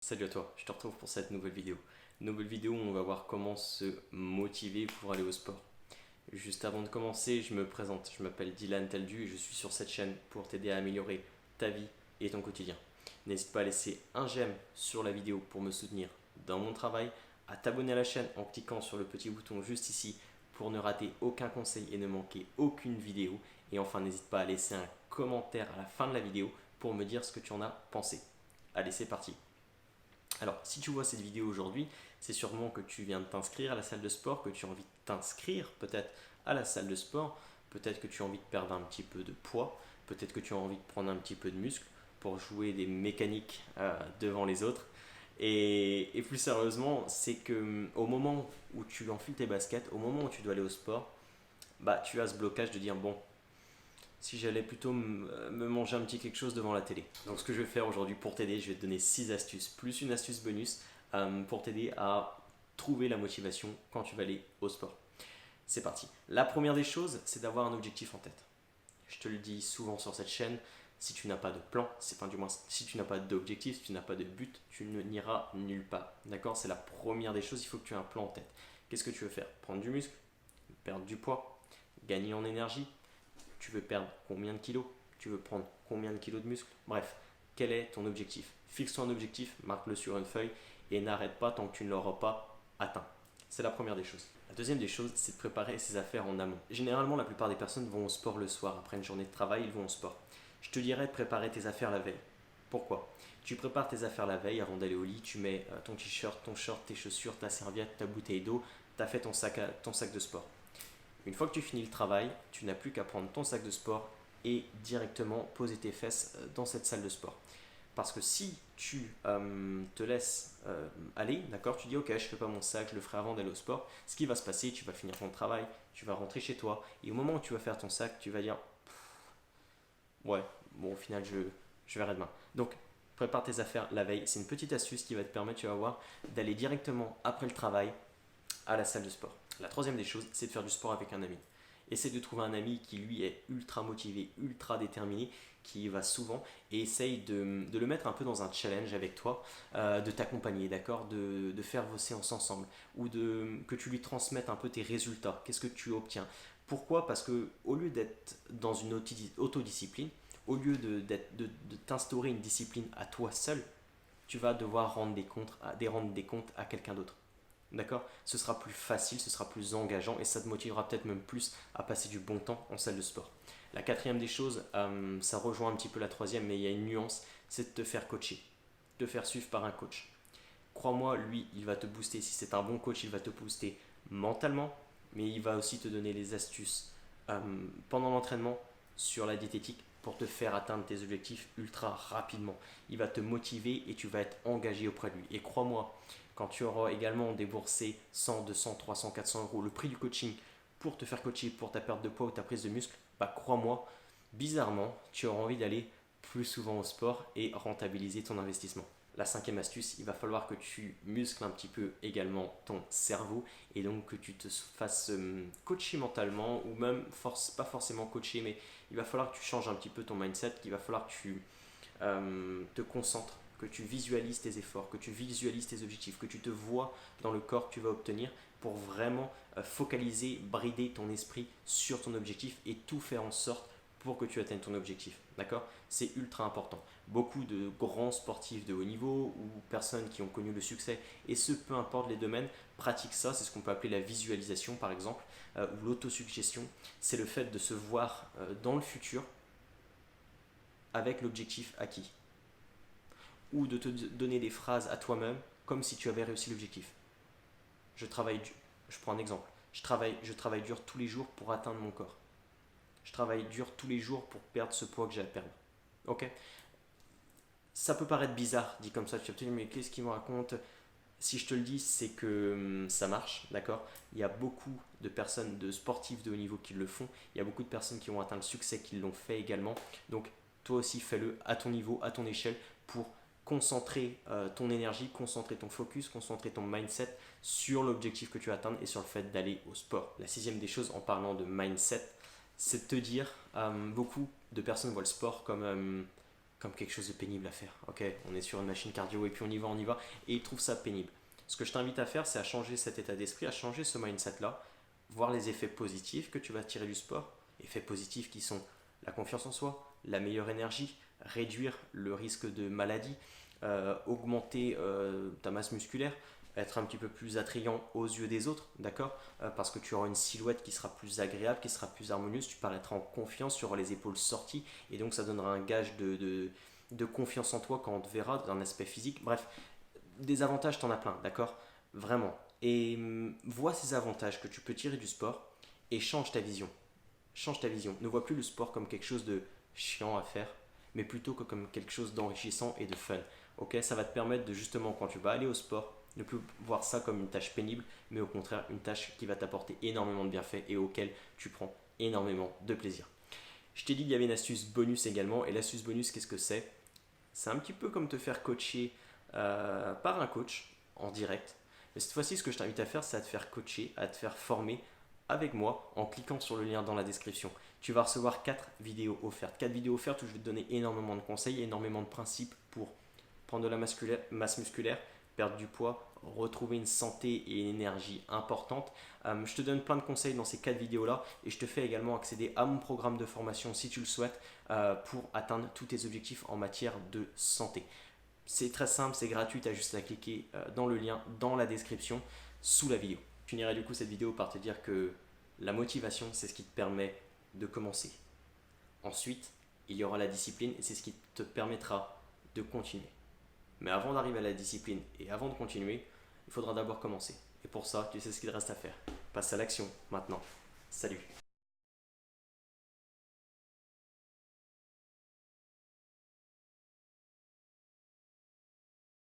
Salut à toi, je te retrouve pour cette nouvelle vidéo. Nouvelle vidéo où on va voir comment se motiver pour aller au sport. Juste avant de commencer, je me présente. Je m'appelle Dylan Taldu et je suis sur cette chaîne pour t'aider à améliorer ta vie et ton quotidien. N'hésite pas à laisser un j'aime sur la vidéo pour me soutenir dans mon travail, à t'abonner à la chaîne en cliquant sur le petit bouton juste ici pour ne rater aucun conseil et ne manquer aucune vidéo. Et enfin, n'hésite pas à laisser un commentaire à la fin de la vidéo pour me dire ce que tu en as pensé. Allez, c'est parti. Alors, si tu vois cette vidéo aujourd'hui, c'est sûrement que tu viens de t'inscrire à la salle de sport, que tu as envie de t'inscrire peut-être à la salle de sport, peut-être que tu as envie de perdre un petit peu de poids, peut-être que tu as envie de prendre un petit peu de muscle pour jouer des mécaniques devant les autres. Et plus sérieusement, c'est que au moment où tu enfiles tes baskets, au moment où tu dois aller au sport, bah tu as ce blocage de dire bon, si j'allais plutôt me manger un petit quelque chose devant la télé. Donc ce que je vais faire aujourd'hui pour t'aider, je vais te donner 6 astuces, plus une astuce bonus pour t'aider à trouver la motivation quand tu vas aller au sport. C'est parti. La première des choses, c'est d'avoir un objectif en tête. Je te le dis souvent sur cette chaîne, si tu n'as pas de plan, enfin du moins si tu n'as pas d'objectif, si tu n'as pas de but, tu n'iras nulle part. D'accord? C'est la première des choses, il faut que tu aies un plan en tête. Qu'est-ce que tu veux faire? Prendre du muscle, perdre du poids, gagner en énergie, tu veux perdre combien de kilos? Tu veux prendre combien de kilos de muscle? Bref, quel est ton objectif? Fixe-toi un objectif, marque-le sur une feuille et n'arrête pas tant que tu ne l'auras pas atteint. C'est la première des choses. La deuxième des choses, c'est de préparer ses affaires en amont. Généralement, la plupart des personnes vont au sport le soir. Après une journée de travail, ils vont au sport. Je te dirais de préparer tes affaires la veille. Pourquoi? Tu prépares tes affaires la veille avant d'aller au lit, tu mets ton t-shirt, ton short, tes chaussures, ta serviette, ta bouteille d'eau, tu as fait ton sac de sport. Une fois que tu finis le travail, tu n'as plus qu'à prendre ton sac de sport et directement poser tes fesses dans cette salle de sport. Parce que si tu te laisses aller, d'accord, tu dis ok, je ne fais pas mon sac, je le ferai avant d'aller au sport, ce qui va se passer, tu vas finir ton travail, tu vas rentrer chez toi, et au moment où tu vas faire ton sac, tu vas dire ouais, bon, au final, je verrai demain. Donc, prépare tes affaires la veille, c'est une petite astuce qui va te permettre, tu vas voir, d'aller directement après le travail à la salle de sport. La troisième des choses, c'est de faire du sport avec un ami. Essaye de trouver un ami qui lui est ultra motivé, ultra déterminé, qui y va souvent et essaye de le mettre un peu dans un challenge avec toi, de t'accompagner, d'accord, de faire vos séances ensemble ou que tu lui transmettes un peu tes résultats, qu'est-ce que tu obtiens. Pourquoi? Parce que au lieu d'être dans une autodiscipline, au lieu de t'instaurer une discipline à toi seul, tu vas devoir rendre des comptes à quelqu'un d'autre. D'accord? Ce sera plus facile, ce sera plus engageant et ça te motivera peut-être même plus à passer du bon temps en salle de sport. La quatrième des choses, ça rejoint un petit peu la troisième, mais il y a une nuance, c'est de te faire coacher, de te faire suivre par un coach. Crois-moi, lui, il va te booster. Si c'est un bon coach, il va te booster mentalement, mais il va aussi te donner les astuces pendant l'entraînement sur la diététique pour te faire atteindre tes objectifs ultra rapidement. Il va te motiver et tu vas être engagé auprès de lui. Et crois-moi, quand tu auras également déboursé 100, 200, 300, 400 euros, le prix du coaching pour te faire coacher pour ta perte de poids ou ta prise de muscle, bah crois-moi, bizarrement, tu auras envie d'aller plus souvent au sport et rentabiliser ton investissement. La cinquième astuce, il va falloir que tu muscles un petit peu également ton cerveau et donc que tu te fasses coacher mentalement ou même pas forcément coacher, mais il va falloir que tu changes un petit peu ton mindset, qu'il va falloir que tu te concentres, que tu visualises tes efforts, que tu visualises tes objectifs, que tu te vois dans le corps que tu vas obtenir pour vraiment focaliser, brider ton esprit sur ton objectif et tout faire en sorte pour que tu atteignes ton objectif. D'accord? C'est ultra important. Beaucoup de grands sportifs de haut niveau ou personnes qui ont connu le succès, et ce peu importe les domaines, pratiquent ça. C'est ce qu'on peut appeler la visualisation par exemple, ou l'autosuggestion. C'est le fait de se voir dans le futur avec l'objectif acquis. Ou de te donner des phrases à toi-même comme si tu avais réussi l'objectif. Je travaille, je prends un exemple. Je travaille dur tous les jours pour atteindre mon corps. Je travaille dur tous les jours pour perdre ce poids que j'ai à perdre. Ok? Ça peut paraître bizarre dit comme ça. Tu vas te dire mais qu'est-ce qu'il me raconte? Si je te le dis, c'est que ça marche, d'accord? Il y a beaucoup de personnes, de sportifs de haut niveau qui le font. Il y a beaucoup de personnes qui ont atteint le succès, qui l'ont fait également. Donc, toi aussi, fais-le à ton niveau, à ton échelle, pour concentrer ton énergie, concentrer ton focus, concentrer ton mindset sur l'objectif que tu as atteint et sur le fait d'aller au sport. La sixième des choses, en parlant de mindset, c'est de te dire, beaucoup de personnes voient le sport comme comme quelque chose de pénible à faire. Ok, on est sur une machine cardio et puis on y va, et ils trouvent ça pénible. Ce que je t'invite à faire, c'est à changer cet état d'esprit, à changer ce mindset-là, voir les effets positifs que tu vas tirer du sport, effets positifs qui sont la confiance en soi, la meilleure énergie, réduire le risque de maladie, augmenter ta masse musculaire, être un petit peu plus attrayant aux yeux des autres, d'accord. Parce que tu auras une silhouette qui sera plus agréable, qui sera plus harmonieuse, tu paraîtras en confiance, tu auras les épaules sorties, et donc ça donnera un gage de confiance en toi quand on te verra, d'un aspect physique. Bref, des avantages, t'en as plein, d'accord. Vraiment. Et vois ces avantages que tu peux tirer du sport et change ta vision. Change ta vision. Ne vois plus le sport comme quelque chose de chiant à faire, mais plutôt que comme quelque chose d'enrichissant et de fun. Ok, ça va te permettre de justement, quand tu vas aller au sport, ne plus voir ça comme une tâche pénible, mais au contraire une tâche qui va t'apporter énormément de bienfaits et auquel tu prends énormément de plaisir. Je t'ai dit qu'il y avait une astuce bonus également, et l'astuce bonus, qu'est-ce que c'est? C'est un petit peu comme te faire coacher par un coach en direct. Mais cette fois-ci, ce que je t'invite à faire, c'est à te faire coacher, à te faire former avec moi en cliquant sur le lien dans la description. Tu vas recevoir 4 vidéos offertes. 4 vidéos offertes où je vais te donner énormément de conseils, énormément de principes pour prendre de la masse musculaire, perdre du poids, retrouver une santé et une énergie importante. Je te donne plein de conseils dans ces 4 vidéos-là, et je te fais également accéder à mon programme de formation si tu le souhaites pour atteindre tous tes objectifs en matière de santé. C'est très simple, c'est gratuit, tu as juste à cliquer dans le lien dans la description sous la vidéo. Je finirai du coup cette vidéo par te dire que la motivation, c'est ce qui te permet de commencer. Ensuite, il y aura la discipline, et c'est ce qui te permettra de continuer. Mais avant d'arriver à la discipline et avant de continuer, il faudra d'abord commencer. Et pour ça, tu sais ce qu'il reste à faire. Passe à l'action maintenant. Salut!